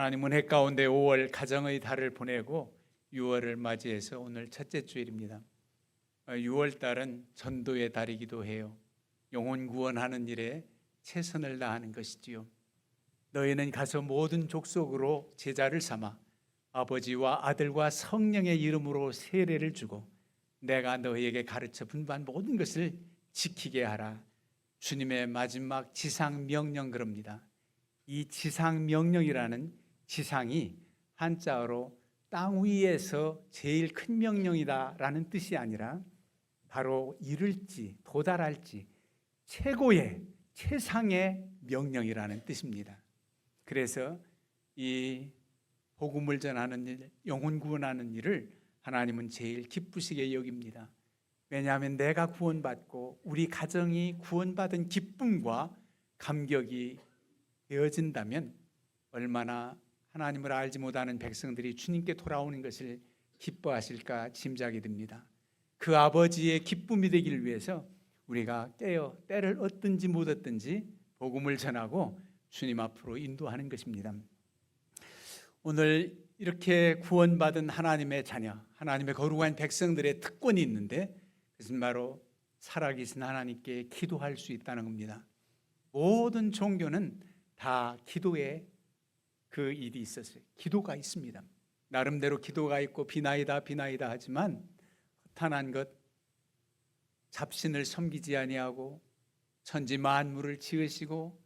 하나님은 해 가운데 5월 가정의 달을 보내고 6월을 맞이해서 오늘 첫째 주일입니다. 6월 달은 전도의 달이기도 해요. 영혼 구원하는 일에 최선을 다하는 것이지요. 너희는 가서 모든 족속으로 제자를 삼아 아버지와 아들과 성령의 이름으로 세례를 주고 내가 너희에게 가르쳐 분부한 모든 것을 지키게 하라. 주님의 마지막 지상 명령 그럽니다. 이 지상 명령이라는 지상이 한자어로 땅 위에서 제일 큰 명령이다라는 뜻이 아니라 바로 이룰지 도달할지 최고의 최상의 명령이라는 뜻입니다. 그래서 이 복음을 전하는 일, 영혼 구원하는 일을 하나님은 제일 기쁘시게 여깁니다. 왜냐하면 내가 구원받고 우리 가정이 구원받은 기쁨과 감격이 되어진다면 얼마나 하나님을 알지 못하는 백성들이 주님께 돌아오는 것을 기뻐하실까 짐작이 듭니다. 그 아버지의 기쁨이 되기를 위해서 우리가 깨어 때를 얻든지 못 얻든지 복음을 전하고 주님 앞으로 인도하는 것입니다. 오늘 이렇게 구원받은 하나님의 자녀, 하나님의 거룩한 백성들의 특권이 있는데 그것은 바로 살아계신 하나님께 기도할 수 있다는 겁니다. 모든 종교는 다 기도에 그 일이 있었어요. 기도가 있습니다. 나름대로 기도가 있고 비나이다 하지만 허탄한 것, 잡신을 섬기지 아니하고 천지 만물을 지으시고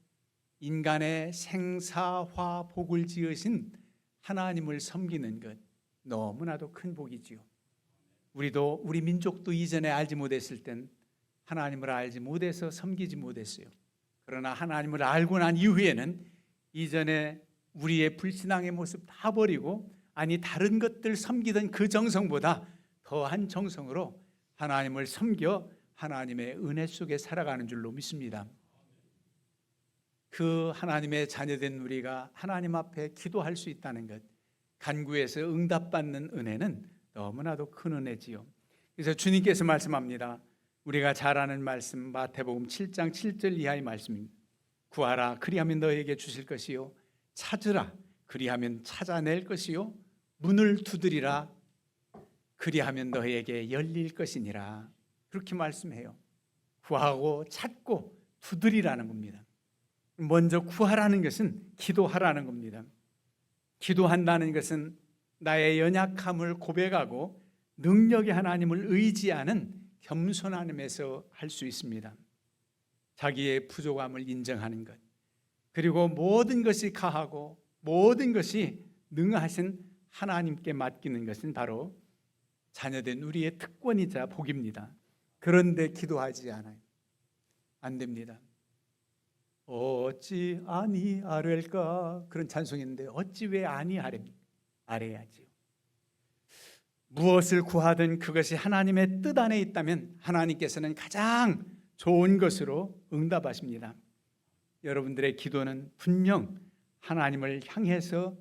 인간의 생사화 복을 지으신 하나님을 섬기는 것 너무나도 큰 복이지요. 우리 민족도 이전에 알지 못했을 땐 하나님을 알지 못해서 섬기지 못했어요. 그러나 하나님을 알고 난 이후에는 이전에 우리의 불신앙의 모습 다 버리고 다른 것들 섬기던 그 정성보다 더한 정성으로 하나님을 섬겨 하나님의 은혜 속에 살아가는 줄로 믿습니다. 그 하나님의 자녀된 우리가 하나님 앞에 기도할 수 있다는 것, 간구해서 응답받는 은혜는 너무나도 큰 은혜지요. 그래서 주님께서 말씀합니다. 우리가 잘 아는 말씀 마태복음 7장 7절 이하의 말씀입니다. 구하라 그리하면 너에게 주실 것이요 찾으라 그리하면 찾아낼 것이요 문을 두드리라 그리하면 너에게 열릴 것이니라. 그렇게 말씀해요. 구하고 찾고 두드리라는 겁니다. 먼저 구하라는 것은 기도하라는 겁니다. 기도한다는 것은 나의 연약함을 고백하고 능력의 하나님을 의지하는 겸손함에서 할 수 있습니다. 자기의 부족함을 인정하는 것, 그리고 모든 것이 가하고 모든 것이 능하신 하나님께 맡기는 것은 바로 자녀된 우리의 특권이자 복입니다. 그런데 기도하지 않아요. 안 됩니다. 어찌 아니하랄까 그런 찬송인데 어찌 왜 아니하랍니까? 아래야지요. 무엇을 구하든 그것이 하나님의 뜻 안에 있다면 하나님께서는 가장 좋은 것으로 응답하십니다. 여러분들의 기도는 분명 하나님을 향해서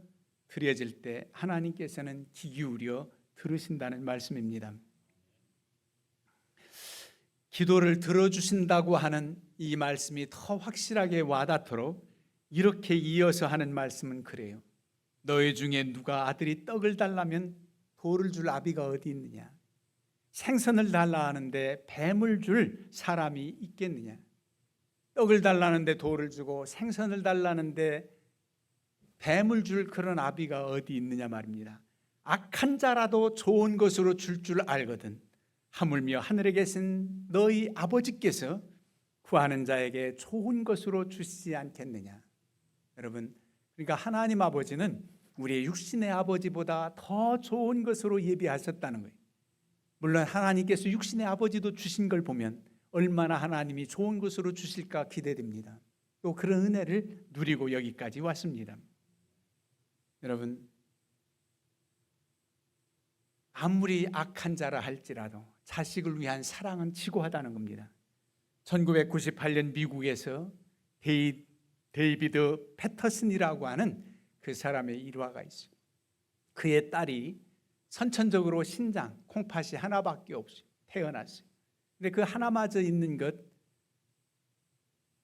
드려질 때 하나님께서는 귀 기울여 들으신다는 말씀입니다. 기도를 들어주신다고 하는 이 말씀이 더 확실하게 와닿도록 이렇게 이어서 하는 말씀은 그래요. 너희 중에 누가 아들이 떡을 달라면 돌을 줄 아비가 어디 있느냐? 생선을 달라 하는데 뱀을 줄 사람이 있겠느냐? 떡을 달라는데 돌을 주고 생선을 달라는데 뱀을 줄 그런 아비가 어디 있느냐 말입니다. 악한 자라도 좋은 것으로 줄 알거든 하물며 하늘에 계신 너희 아버지께서 구하는 자에게 좋은 것으로 주시지 않겠느냐. 여러분, 그러니까 하나님 아버지는 우리의 육신의 아버지보다 더 좋은 것으로 예비하셨다는 거예요. 물론 하나님께서 육신의 아버지도 주신 걸 보면 얼마나 하나님이 좋은 것으로 주실까 기대됩니다. 또 그런 은혜를 누리고 여기까지 왔습니다. 여러분, 아무리 악한 자라 할지라도 자식을 위한 사랑은 지고하다는 겁니다. 1998년 미국에서 데이비드 패터슨이라고 하는 그 사람의 일화가 있어요. 그의 딸이 선천적으로 신장, 콩팥이 하나밖에 없이 태어났어요. 근데 그 하나마저 있는 것,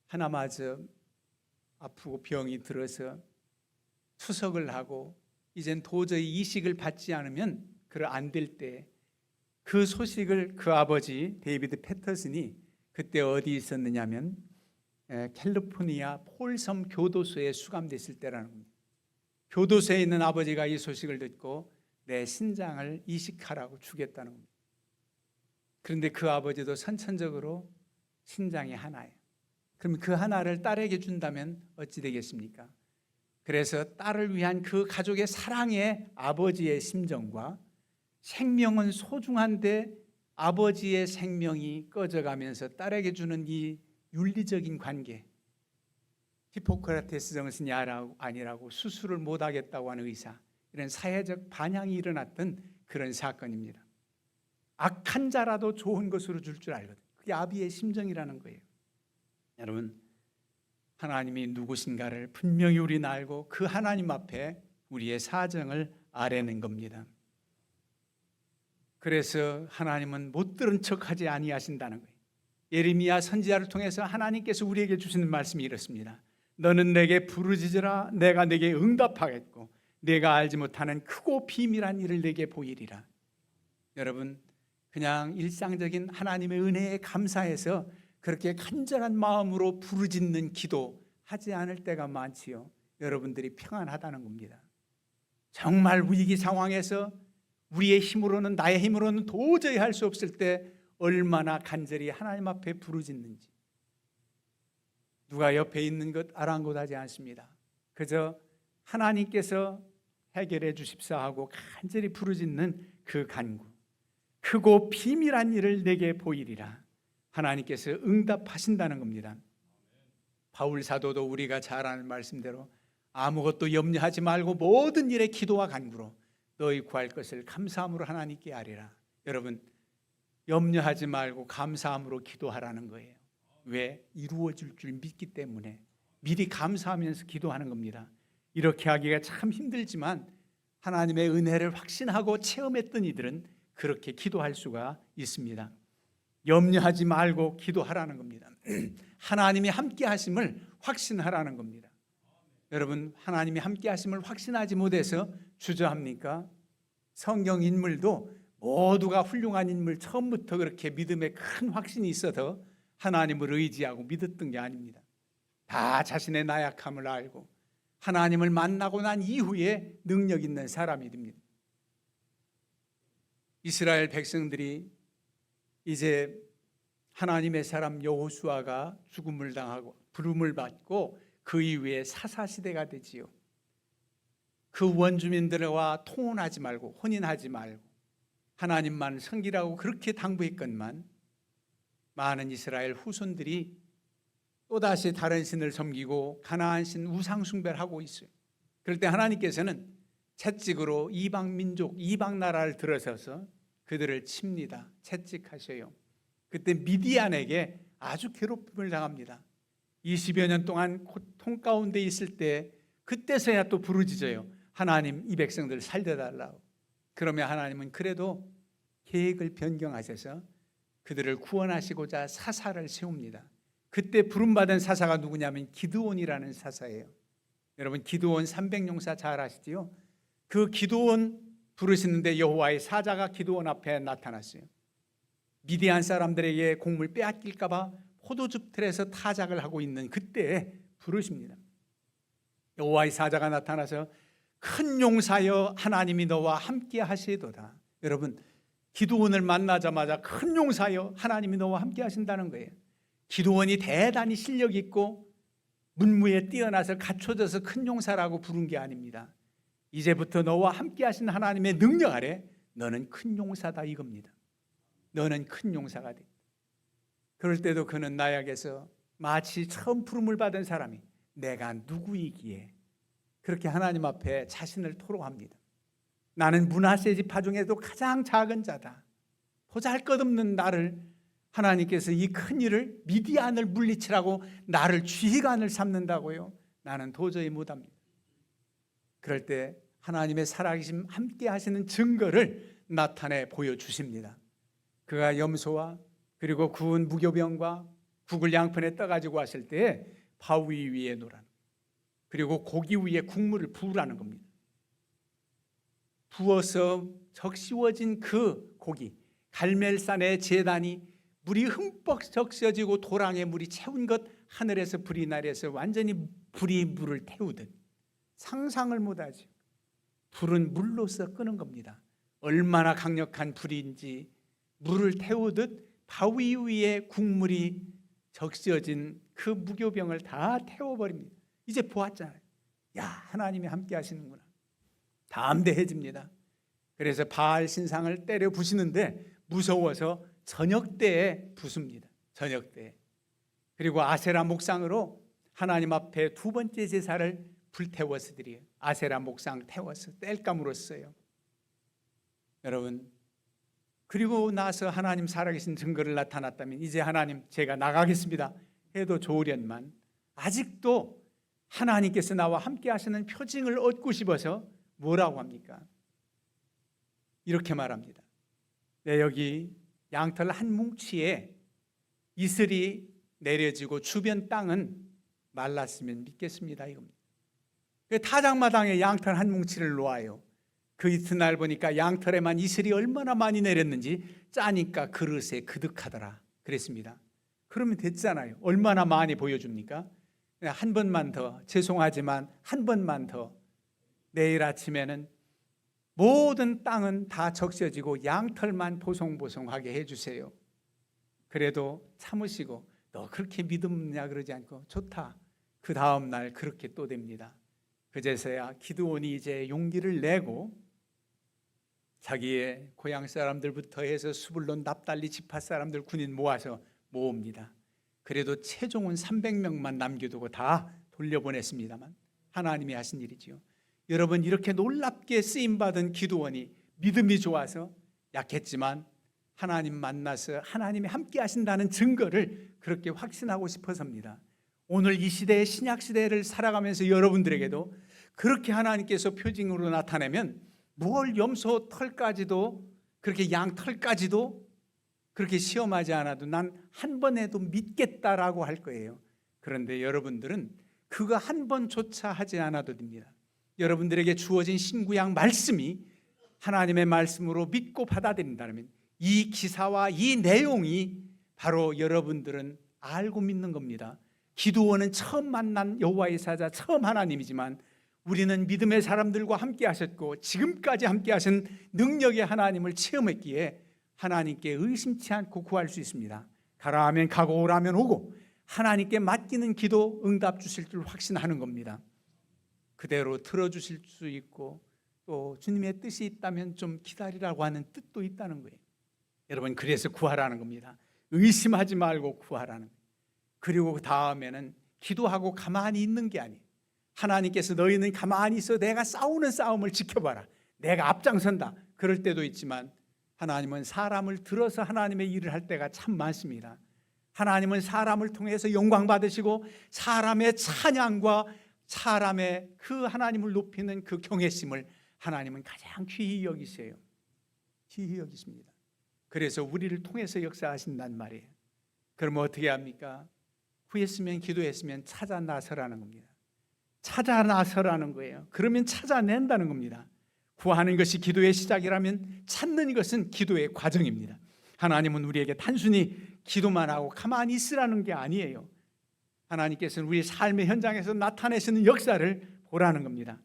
하나마저 아프고 병이 들어서 투석을 하고 이젠 도저히 이식을 받지 않으면 안 될 때 그 소식을 그 아버지 데이비드 패터슨이 그때 어디 있었느냐면 캘리포니아 폴섬 교도소에 수감됐을 때라는 겁니다. 교도소에 있는 아버지가 이 소식을 듣고 내 신장을 이식하라고 주겠다는 겁니다. 그런데 그 아버지도 선천적으로 신장이 하나예요. 그럼 그 하나를 딸에게 준다면 어찌 되겠습니까? 그래서 딸을 위한 그 가족의 사랑의 아버지의 심정과 생명은 소중한데 아버지의 생명이 꺼져가면서 딸에게 주는 이 윤리적인 관계, 히포크라테스 정신이 아니라고 수술을 못하겠다고 하는 의사, 이런 사회적 반향이 일어났던 그런 사건입니다. 악한 자라도 좋은 것으로 줄 알거든. 그게 아비의 심정이라는 거예요. 여러분, 하나님이 누구신가를 분명히 우리는 알고 그 하나님 앞에 우리의 사정을 아뢰는 겁니다. 그래서 하나님은 못 들은 척하지 아니하신다는 거예요. 예레미야 선지자를 통해서 하나님께서 우리에게 주시는 말씀이 이렇습니다. 너는 내게 부르짖으라 내가 내게 응답하겠고 내가 알지 못하는 크고 비밀한 일을 내게 보이리라. 여러분, 그냥 일상적인 하나님의 은혜에 감사해서 그렇게 간절한 마음으로 부르짖는 기도 하지 않을 때가 많지요. 여러분들이 평안하다는 겁니다. 정말 위기 상황에서 우리의 힘으로는, 나의 힘으로는 도저히 할 수 없을 때 얼마나 간절히 하나님 앞에 부르짖는지 누가 옆에 있는 것 아랑곳하지 않습니다. 그저 하나님께서 해결해 주십사 하고 간절히 부르짖는 그 간구, 크고 비밀한 일을 내게 보이리라. 하나님께서 응답하신다는 겁니다. 바울 사도도 우리가 잘 아는 말씀대로 아무것도 염려하지 말고 모든 일에 기도와 간구로 너희 구할 것을 감사함으로 하나님께 아뢰라. 여러분, 염려하지 말고 감사함으로 기도하라는 거예요. 왜? 이루어질 줄 믿기 때문에 미리 감사하면서 기도하는 겁니다. 이렇게 하기가 참 힘들지만 하나님의 은혜를 확신하고 체험했던 이들은 그렇게 기도할 수가 있습니다. 염려하지 말고 기도하라는 겁니다. 하나님이 함께 하심을 확신하라는 겁니다. 여러분, 하나님이 함께 하심을 확신하지 못해서 주저합니까? 성경 인물도 모두가 훌륭한 인물, 처음부터 그렇게 믿음에 큰 확신이 있어서 하나님을 의지하고 믿었던 게 아닙니다. 다 자신의 나약함을 알고 하나님을 만나고 난 이후에 능력 있는 사람이 됩니다. 이스라엘 백성들이 이제 하나님의 사람 여호수아가 죽음을 당하고 부름을 받고 그 이후에 사사시대가 되지요. 그 원주민들과 통혼하지 말고 혼인하지 말고 하나님만 섬기라고 그렇게 당부했건만 많은 이스라엘 후손들이 또다시 다른 신을 섬기고 가나안 신 우상 숭배를 하고 있어요. 그럴 때 하나님께서는 채찍으로 이방 민족, 이방 나라를 들어서서 그들을 칩니다. 채찍하셔요. 그때 미디안에게 아주 괴롭힘을 당합니다. 20여 년 동안 고통 가운데 있을 때 그때서야 또 부르짖어요. 하나님, 이 백성들 살려달라고. 그러면 하나님은 그래도 계획을 변경하셔서 그들을 구원하시고자 사사를 세웁니다. 그때 부름받은 사사가 누구냐면 기드온이라는 사사예요. 여러분, 기드온 300용사 잘 아시지요? 그 기드온 부르시는데 여호와의 사자가 기드온 앞에 나타났어요. 미디안 사람들에게 곡물 빼앗길까 봐 포도즙 틀에서 타작을 하고 있는 그때에 부르십니다. 여호와의 사자가 나타나서 큰 용사여 하나님이 너와 함께 하시도다. 여러분, 기드온을 만나자마자 큰 용사여 하나님이 너와 함께 하신다는 거예요. 기드온이 대단히 실력 있고 문무에 뛰어나서 갖춰져서 큰 용사라고 부른 게 아닙니다. 이제부터 너와 함께 하신 하나님의 능력 아래 너는 큰 용사다 이겁니다. 너는 큰 용사가 돼. 그럴 때도 그는 나약해서 마치 처음 부름을 받은 사람이 내가 누구이기에 그렇게 하나님 앞에 자신을 토로합니다. 나는 므낫세 지파 중에도 가장 작은 자다. 보잘것없는 나를 하나님께서 이 큰 일을 미디안을 물리치라고 나를 지휘관을 삼는다고요? 나는 도저히 못합니다. 그럴 때 하나님의 살아계심 함께 하시는 증거를 나타내 보여주십니다. 그가 염소와 그리고 구운 무교병과 국을 양푼에 떠가지고 왔을 때 바위 위에 놓으라는, 그리고 고기 위에 국물을 부으라는 겁니다. 부어서 적시워진 그 고기, 갈멜산의 제단이 물이 흠뻑 적셔지고 도랑에 물이 채운 것, 하늘에서 불이 내려서 완전히 불이 물을 태우듯 상상을 못하죠. 불은 물로서 끄는 겁니다. 얼마나 강력한 불인지 물을 태우듯 바위 위에 국물이 적셔진 그 무교병을 다 태워버립니다. 이제 보았잖아요. 야, 하나님이 함께 하시는구나. 담대해집니다. 그래서 바알 신상을 때려 부시는데 무서워서 저녁 때에 부숩니다. 저녁 때에. 그리고 아세라 목상으로 하나님 앞에 두 번째 제사를 불태워서 드려요. 아세라 목상 태워서 땔감으로써요. 여러분, 그리고 나서 하나님 살아계신 증거를 나타났다면 이제 하나님 제가 나가겠습니다 해도 좋으련만 아직도 하나님께서 나와 함께 하시는 표징을 얻고 싶어서 뭐라고 합니까? 이렇게 말합니다. 네, 여기 양털 한 뭉치에 이슬이 내려지고 주변 땅은 말랐으면 믿겠습니다 이겁니다. 타작마당에 양털 한 뭉치를 놓아요. 그 이튿날 보니까 양털에만 이슬이 얼마나 많이 내렸는지 짜니까 그릇에 그득하더라 그랬습니다. 그러면 됐잖아요. 얼마나 많이 보여줍니까? 한 번만 더, 죄송하지만 한 번만 더, 내일 아침에는 모든 땅은 다 적셔지고 양털만 보송보송하게 해주세요. 그래도 참으시고 너 그렇게 믿음냐 그러지 않고 좋다. 그 다음 날 그렇게 또 됩니다. 그제서야 기드온이 이제 용기를 내고 자기의 고향 사람들부터 해서 수불론 납달리 지파 사람들 군인 모아서 모읍니다. 그래도 최종은 300명만 남겨두고 다 돌려보냈습니다만 하나님이 하신 일이지요. 여러분, 이렇게 놀랍게 쓰임받은 기드온이 믿음이 좋아서 약했지만 하나님 만나서 하나님이 함께 하신다는 증거를 그렇게 확신하고 싶어서입니다. 오늘 이 시대의 신약 시대를 살아가면서 여러분들에게도 그렇게 하나님께서 표징으로 나타내면 뭘 염소 털까지도, 그렇게 양 털까지도 그렇게 시험하지 않아도 난 한 번 해도 믿겠다라고 할 거예요. 그런데 여러분들은 그거 한 번조차 하지 않아도 됩니다. 여러분들에게 주어진 신구약 말씀이 하나님의 말씀으로 믿고 받아들인다면 이 기사와 이 내용이 바로 여러분들은 알고 믿는 겁니다. 기드온은 처음 만난 여호와의 사자, 처음 하나님이지만 우리는 믿음의 사람들과 함께 하셨고 지금까지 함께 하신 능력의 하나님을 체험했기에 하나님께 의심치 않고 구할 수 있습니다. 가라 하면 가고 오라 하면 오고 하나님께 맡기는 기도 응답 주실 줄 확신하는 겁니다. 그대로 들어주실 수 있고 또 주님의 뜻이 있다면 좀 기다리라고 하는 뜻도 있다는 거예요. 여러분, 그래서 구하라는 겁니다. 의심하지 말고 구하라는 거예요. 그리고 그 다음에는 기도하고 가만히 있는 게 아니에요. 하나님께서 너희는 가만히 있어 내가 싸우는 싸움을 지켜봐라, 내가 앞장선다, 그럴 때도 있지만 하나님은 사람을 들어서 하나님의 일을 할 때가 참 많습니다. 하나님은 사람을 통해서 영광 받으시고 사람의 찬양과 사람의 그 하나님을 높이는 그 경외심을 하나님은 가장 귀히 여기세요. 귀히 여기십니다. 그래서 우리를 통해서 역사하신단 말이에요. 그러면 어떻게 합니까? 구했으면 기도했으면 찾아 나서라는 겁니다. 찾아 나서라는 거예요. 그러면 찾아낸다는 겁니다. 구하는 것이 기도의 시작이라면 찾는 것은 기도의 과정입니다. 하나님은 우리에게 단순히 기도만 하고 가만히 있으라는 게 아니에요. 하나님께서는 우리 삶의 현장에서 나타내시는 역사를 보라는 겁니다.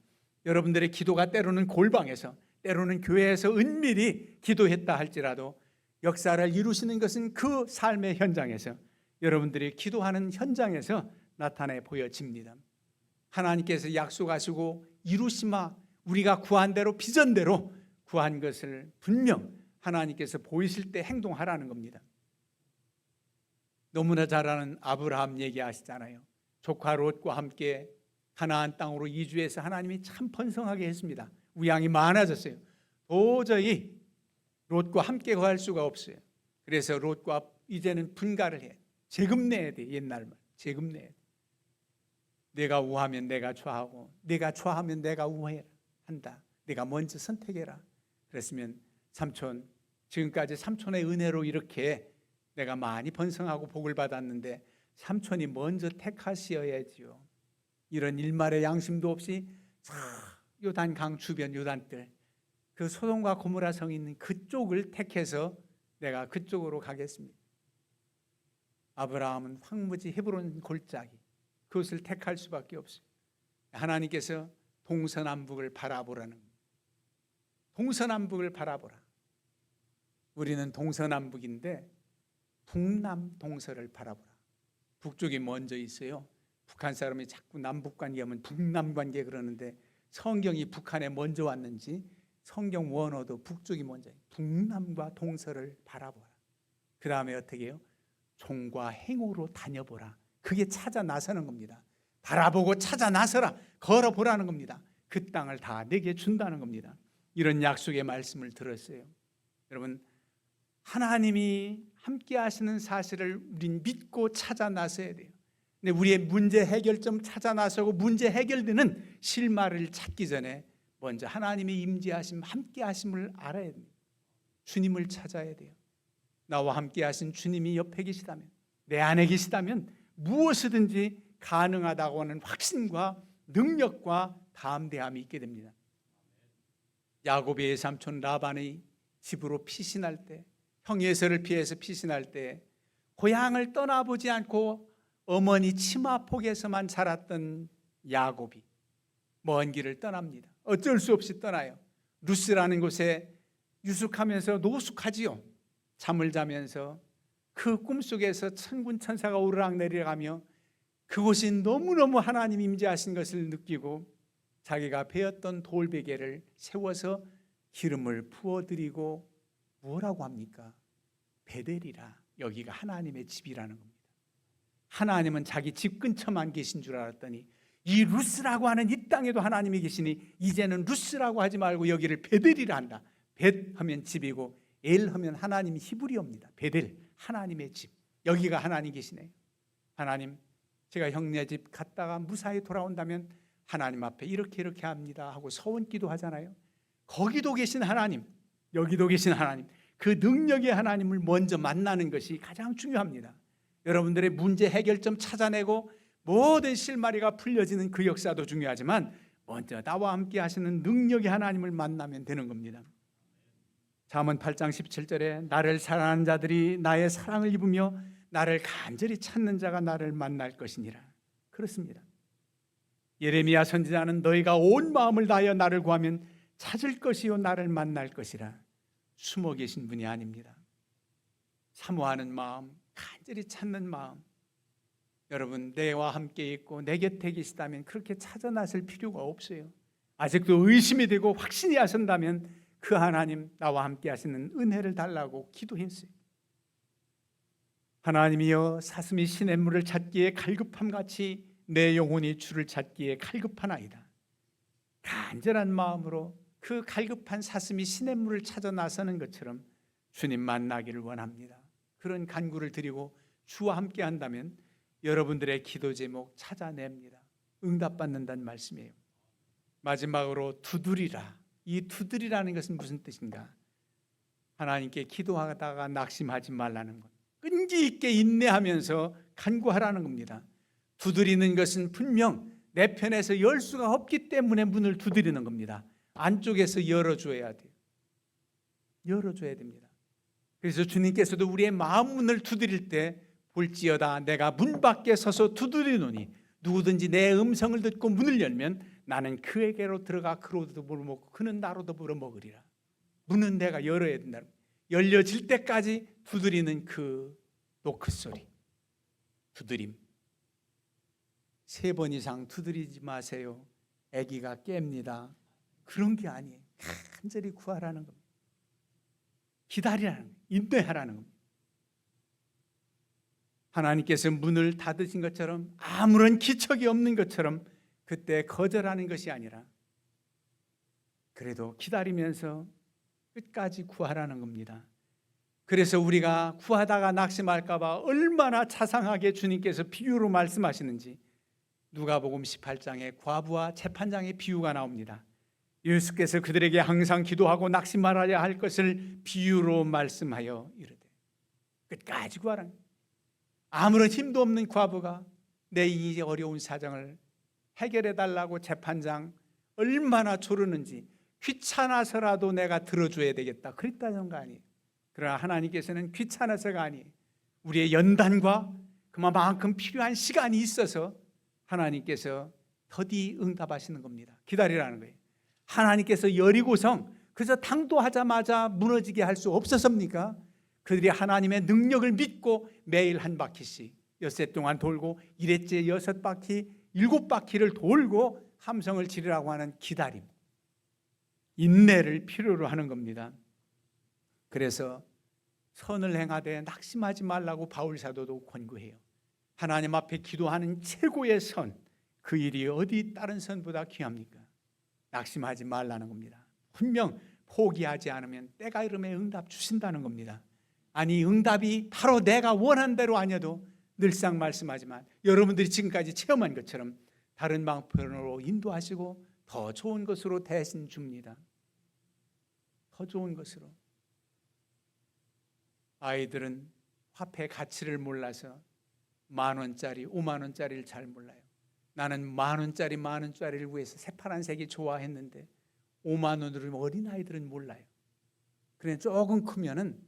여러분들의 기도가 때로는 골방에서, 때로는 교회에서 은밀히 기도했다 할지라도 역사를 이루시는 것은 그 삶의 현장에서, 여러분들이 기도하는 현장에서 나타내 보여집니다. 하나님께서 약속하시고 이루시마, 우리가 구한 대로 비전대로 구한 것을 분명 하나님께서 보이실 때 행동하라는 겁니다. 너무나 잘 아는 아브라함 얘기하시잖아요. 조카 롯과 함께 가나안 땅으로 이주해서 하나님이 참 번성하게 했습니다. 우양이 많아졌어요. 도저히 롯과 함께 거할 수가 없어요. 그래서 롯과 이제는 분가를 해. 세금 내야 돼. 옛날 말 세금 내야 돼. 내가 우하면 내가 좌하고 내가 좌하면 내가 우해야 한다. 내가 먼저 선택해라. 그랬으면 삼촌, 지금까지 삼촌의 은혜로 이렇게 내가 많이 번성하고 복을 받았는데 삼촌이 먼저 택하시어야지요. 이런 일말의 양심도 없이 요단강 주변 요단들, 그 소돔과 고모라 성이 있는 그쪽을 택해서 내가 그쪽으로 가겠습니다. 아브라함은 황무지 헤브론 골짜기, 그것을 택할 수밖에 없어요. 하나님께서 동서남북을 바라보라는 겁니다. 동서남북을 바라보라. 우리는 동서남북인데 북남동서를 바라보라. 북쪽이 먼저 있어요. 북한 사람이 자꾸 남북관계 하면 북남관계 그러는데 성경이 북한에 먼저 왔는지 성경 원어도 북쪽이 먼저, 북남과 동서를 바라보라. 그 다음에 어떻게 해요? 종과 행으로 다녀보라. 그게 찾아 나서는 겁니다. 바라보고 찾아 나서라. 걸어보라는 겁니다. 그 땅을 다 내게 준다는 겁니다. 이런 약속의 말씀을 들었어요. 여러분, 하나님이 함께 하시는 사실을 우린 믿고 찾아 나서야 돼요. 근데 우리의 문제 해결점 찾아 나서고 문제 해결되는 실마리를 찾기 전에 먼저 하나님의 임재하심, 함께 하심을 알아야 됩니다. 주님을 찾아야 돼요. 나와 함께 하신 주님이 옆에 계시다면, 내 안에 계시다면 무엇이든지 가능하다고 하는 확신과 능력과 담대함이 있게 됩니다. 야곱의 삼촌 라반의 집으로 피신할 때, 형 에서를 피해서 피신할 때 고향을 떠나보지 않고 어머니 치마폭에서만 자랐던 야곱이 먼 길을 떠납니다. 어쩔 수 없이 떠나요. 루스라는 곳에 유숙하면서 노숙하지요. 잠을 자면서 그 꿈속에서 천군 천사가 오르락내리락하며 그곳이 너무너무 하나님 임재하신 것을 느끼고 자기가 베었던 돌베개를 세워서 기름을 부어드리고 뭐라고 합니까? 베델이라, 여기가 하나님의 집이라는 겁니다. 하나님은 자기 집 근처만 계신 줄 알았더니 이 루스라고 하는 이 땅에도 하나님이 계시니 이제는 루스라고 하지 말고 여기를 베델이라 한다. 벳 하면 집이고 엘 하면 하나님이 히브리어입니다. 베델, 하나님의 집. 여기가 하나님 계시네요. 하나님, 제가 형네 집 갔다가 무사히 돌아온다면 하나님 앞에 이렇게 합니다 하고 서원 기도하잖아요. 거기도 계신 하나님, 여기도 계신 하나님, 그 능력의 하나님을 먼저 만나는 것이 가장 중요합니다. 여러분들의 문제 해결점 찾아내고 모든 실마리가 풀려지는 그 역사도 중요하지만 먼저 나와 함께 하시는 능력의 하나님을 만나면 되는 겁니다. 잠언 8장 17절에 나를 사랑하는 자들이 나의 사랑을 입으며 나를 간절히 찾는 자가 나를 만날 것이니라. 그렇습니다. 예레미야 선지자는 너희가 온 마음을 다하여 나를 구하면 찾을 것이요 나를 만날 것이라. 숨어 계신 분이 아닙니다. 사모하는 마음, 간절히 찾는 마음. 여러분, 내와 함께 있고 내 곁에 계시다면 그렇게 찾아 나설 필요가 없어요. 아직도 의심이 되고 확신이 하신다면 그 하나님, 나와 함께 하시는 은혜를 달라고 기도했어요. 하나님이여, 사슴이 시냇물을 찾기에 갈급함같이 내 영혼이 주를 찾기에 갈급하나이다. 간절한 마음으로 그 갈급한 사슴이 시냇물을 찾아 나서는 것처럼 주님 만나기를 원합니다. 그런 간구를 드리고 주와 함께 한다면 여러분들의 기도 제목 찾아냅니다. 응답받는다는 말씀이에요. 마지막으로 두드리라. 이 두드리라는 것은 무슨 뜻인가? 하나님께 기도하다가 낙심하지 말라는 것, 끈기 있게 인내하면서 간구하라는 겁니다. 두드리는 것은 분명 내 편에서 열 수가 없기 때문에 문을 두드리는 겁니다. 안쪽에서 열어줘야 돼요. 열어줘야 됩니다. 그래서 주님께서도 우리의 마음 문을 두드릴 때 볼지어다 내가 문 밖에 서서 두드리노니 누구든지 내 음성을 듣고 문을 열면 나는 그에게로 들어가 그로도 물어먹고 그는 나로도 물어먹으리라. 문은 내가 열어야 된다. 열려질 때까지 두드리는 그 노크 소리, 두드림. 3번 이상 두드리지 마세요. 아기가 깹니다. 그런 게 아니에요. 간절히 구하라는 겁니다. 기다리라는 겁니다. 인내하라는 겁니다. 하나님께서 문을 닫으신 것처럼 아무런 기척이 없는 것처럼 그때 거절하는 것이 아니라 그래도 기다리면서 끝까지 구하라는 겁니다. 그래서 우리가 구하다가 낙심할까 봐 얼마나 자상하게 주님께서 비유로 말씀하시는지 누가복음 18장에 과부와 재판장의 비유가 나옵니다. 예수께서 그들에게 항상 기도하고 낙심 말아야 할 것을 비유로 말씀하여 이르되 끝까지 구하라는 거예요. 아무런 힘도 없는 과부가 내 이 어려운 사정을 해결해 달라고 재판장 얼마나 조르는지 귀찮아서라도 내가 들어줘야 되겠다 그랬다는 거 아니에요. 그러나 하나님께서는 귀찮아서가 아니에요. 우리의 연단과 그만큼 필요한 시간이 있어서 하나님께서 더디 응답하시는 겁니다. 기다리라는 거예요. 하나님께서 여리고성 그래서 당도하자마자 무너지게 할 수 없었습니까? 그들이 하나님의 능력을 믿고 매일 한 바퀴씩 엿새 동안 돌고 1회째 6바퀴 7바퀴를 돌고 함성을 지르라고 하는 기다림, 인내를 필요로 하는 겁니다. 그래서 선을 행하되 낙심하지 말라고 바울 사도도 권고해요. 하나님 앞에 기도하는 최고의 선, 그 일이 어디 다른 선보다 귀합니까? 낙심하지 말라는 겁니다. 분명 포기하지 않으면 때가 이름에 응답 주신다는 겁니다. 아니 응답이 바로 내가 원한 대로 아니어도 늘상 말씀하지만 여러분들이 지금까지 체험한 것처럼 다른 방편으로 인도하시고 더 좋은 것으로 대신 줍니다. 더 좋은 것으로. 아이들은 화폐 가치를 몰라서 10,000원짜리, 50,000원짜리를 잘 몰라요. 나는 10,000원짜리, 10,000원짜리를 위해서 새파란색이 좋아했는데 50,000원으로 어린아이들은 몰라요. 그래 조금 크면은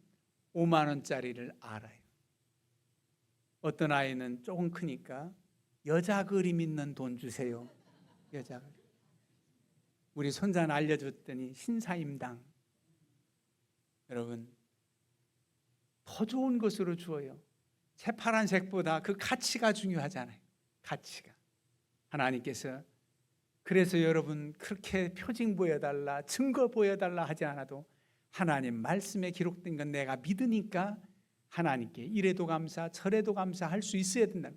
50,000원짜리를 알아요. 어떤 아이는 조금 크니까 여자 그림 있는 돈 주세요. 여자 그림. 우리 손자는 알려줬더니 신사임당. 여러분 더 좋은 것으로 주어요. 새파란색보다 그 가치가 중요하잖아요. 가치가. 하나님께서 그래서 여러분 그렇게 표징 보여달라, 증거 보여달라 하지 않아도 하나님 말씀에 기록된 건 내가 믿으니까 하나님께 이래도 감사 저래도 감사할 수 있어야 된다.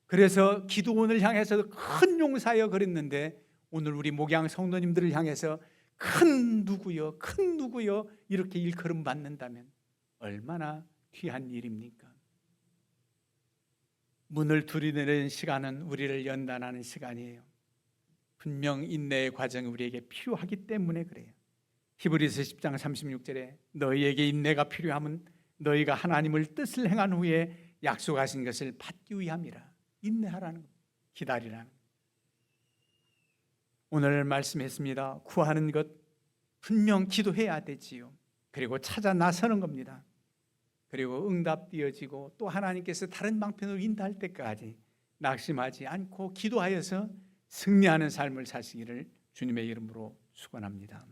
그래서 기도원을 향해서 큰 용사여 그랬는데 오늘 우리 목양 성도님들을 향해서 큰 누구여 큰 누구여 이렇게 일컬음 받는다면 얼마나 귀한 일입니까? 문을 두드리는 시간은 우리를 연단하는 시간이에요. 분명 인내의 과정이 우리에게 필요하기 때문에 그래요. 히브리서 10장 36절에 너희에게 인내가 필요함은 너희가 하나님을 뜻을 행한 후에 약속하신 것을 받기 위함이라. 인내하라는 것, 기다리라는 것. 오늘 말씀했습니다. 구하는 것 분명 기도해야 되지요. 그리고 찾아 나서는 겁니다. 그리고 응답되어지고 또 하나님께서 다른 방편으로 인도할 때까지 낙심하지 않고 기도하여서 승리하는 삶을 사시기를 주님의 이름으로 축원합니다.